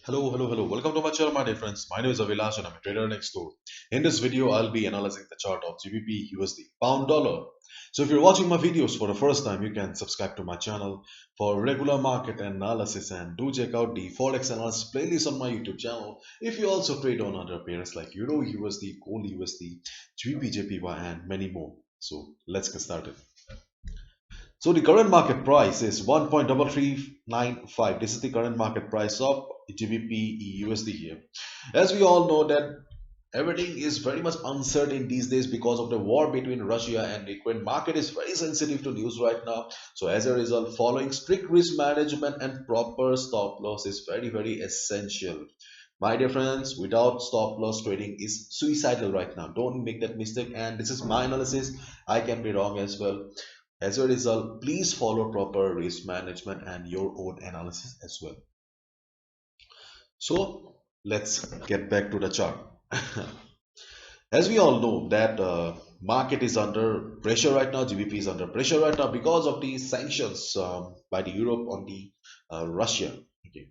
Hello. Welcome to my channel, my dear friends. My name is Avilash and I'm a trader next door. In this video, I'll be analyzing the chart of GBPUSD, pound dollar. So if you're watching my videos for the first time, you can subscribe to my channel for regular market analysis and do check out the Forex analysis playlist on my YouTube channel. If you also trade on other pairs like Euro USD, Gold USD, GBPJPY and many more. So let's get started. So the current market price is 1.3395. This is the current market price of GBP USD here. As we all know that everything is very much uncertain these days because of the war between Russia and Ukraine. Market is very sensitive to news right now. So as a result, following strict risk management and proper stop loss is very essential. My dear friends, without stop loss trading is suicidal right now. Don't make that mistake. And this is my analysis. I can be wrong as well. As a result, please follow proper risk management and your own analysis as well. So let's get back to the chart. As we all know that market is under pressure right now, GBP is under pressure right now because of the sanctions by the Europe on the Russia. Okay,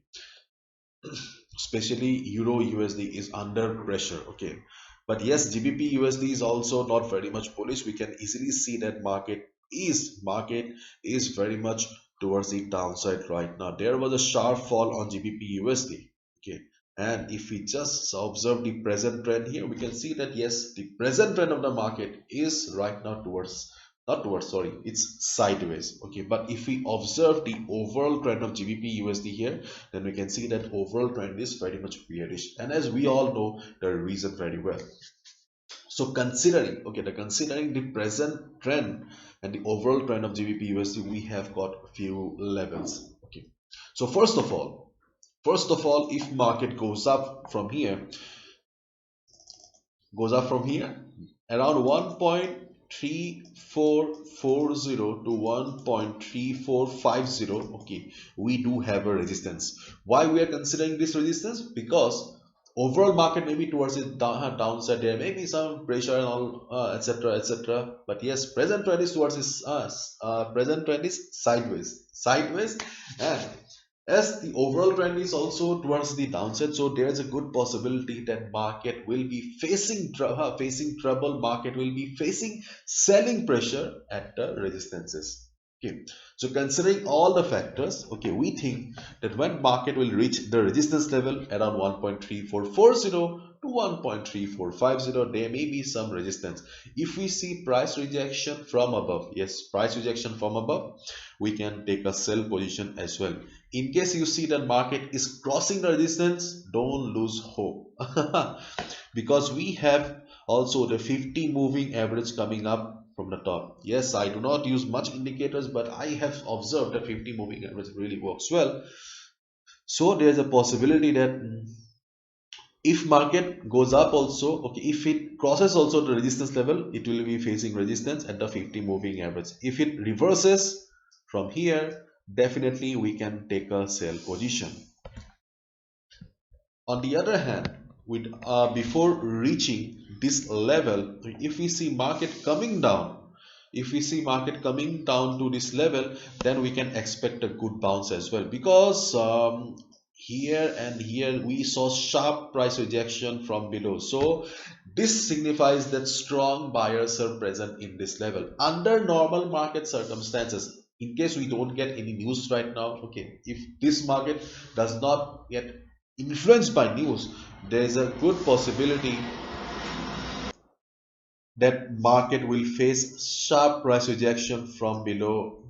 especially Euro USD is under pressure. Okay, but yes, GBP USD is also not very much bullish. We can easily see that market is very much towards the downside right now. There was a sharp fall on GBP USD. Okay, and if we just observe the present trend here, we can see that yes, the present trend of the market is right now towards, not towards, sorry, it's sideways. Okay, but if we observe the overall trend of GBP USD here, then we can see that overall trend is very much bearish, and as we all know the reason very well. So considering the present trend and the overall trend of GBP USD, we have got a few levels. Okay, so first of all, if market goes up from here around 1.3440 to 1.3450, okay, we do have a resistance. Why we are considering this resistance? Because overall market may be towards the downside. There may be some pressure and all, etc, but yes, present trend is towards this present trend is sideways, and as the overall trend is also towards the downside, so there is a good possibility that market will be facing trouble. Market will be facing selling pressure at the resistances. Okay, so considering all the factors, okay, we think that when market will reach the resistance level around 1.3440 to 1.3450, there may be some resistance. If we see price rejection from above, yes, price rejection from above, we can take a sell position as well. In case you see that market is crossing the resistance, don't lose hope. Because we have also the 50 moving average coming up from the top. Yes, I do not use much indicators, but I have observed that 50 moving average really works well. So there's a possibility that if market goes up also, okay, if it crosses also the resistance level, it will be facing resistance at the 50 moving average. If it reverses from here, definitely we can take a sell position. On the other hand, with before reaching this level, if we see market coming down, to this level, then we can expect a good bounce as well, because here and here we saw sharp price rejection from below. So this signifies that strong buyers are present in this level under normal market circumstances. In case we don't get any news right now, okay, if this market does not get influenced by news, there is a good possibility that market will face sharp price rejection from below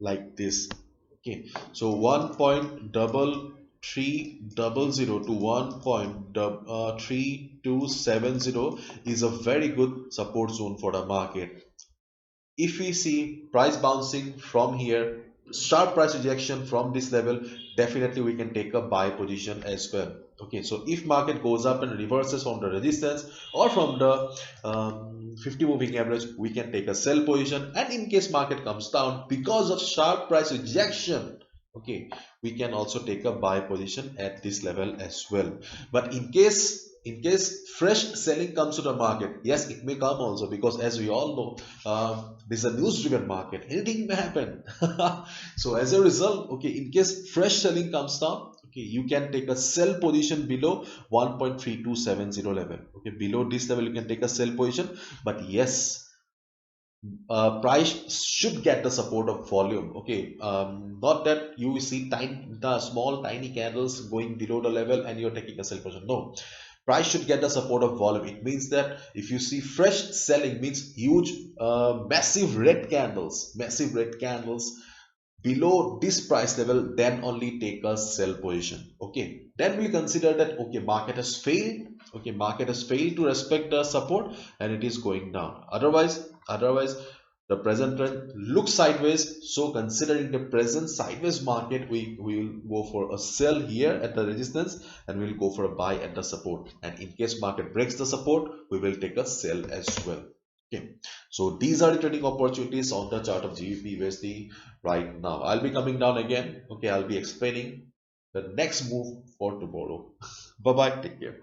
like this. Okay, so 1.3300 to 1.3270 is a very good support zone for the market. If we see price bouncing from here, sharp price rejection from this level, definitely we can take a buy position as well. Okay, so if market goes up and reverses from the resistance or from the 50 moving average, we can take a sell position. And in case market comes down because of sharp price rejection, okay, we can also take a buy position at this level as well. But in case fresh selling comes to the market, yes, it may come also, because as we all know, this is a news driven market, anything may happen. So as a result, okay, in case fresh selling comes down, okay, Okay, you can take a sell position below 1.3270 level. Okay, below this level you can take a sell position, but yes, price should get the support of volume. Okay, not that you see the small tiny candles going below the level and you're taking a sell position. No, price should get the support of volume. It means that if you see fresh selling, means huge massive red candles below this price level, then only take a sell position. Okay, then we consider that okay, market has failed. Okay, market has failed to respect the support and it is going down. Otherwise the present trend looks sideways. So considering the present sideways market, we will go for a sell here at the resistance and we'll go for a buy at the support, and in case market breaks the support, we will take a sell as well. Okay, so these are the trading opportunities on the chart of GBPUSD right now. I'll be coming down again. Okay, I'll be explaining the next move for tomorrow. Bye bye. Take care.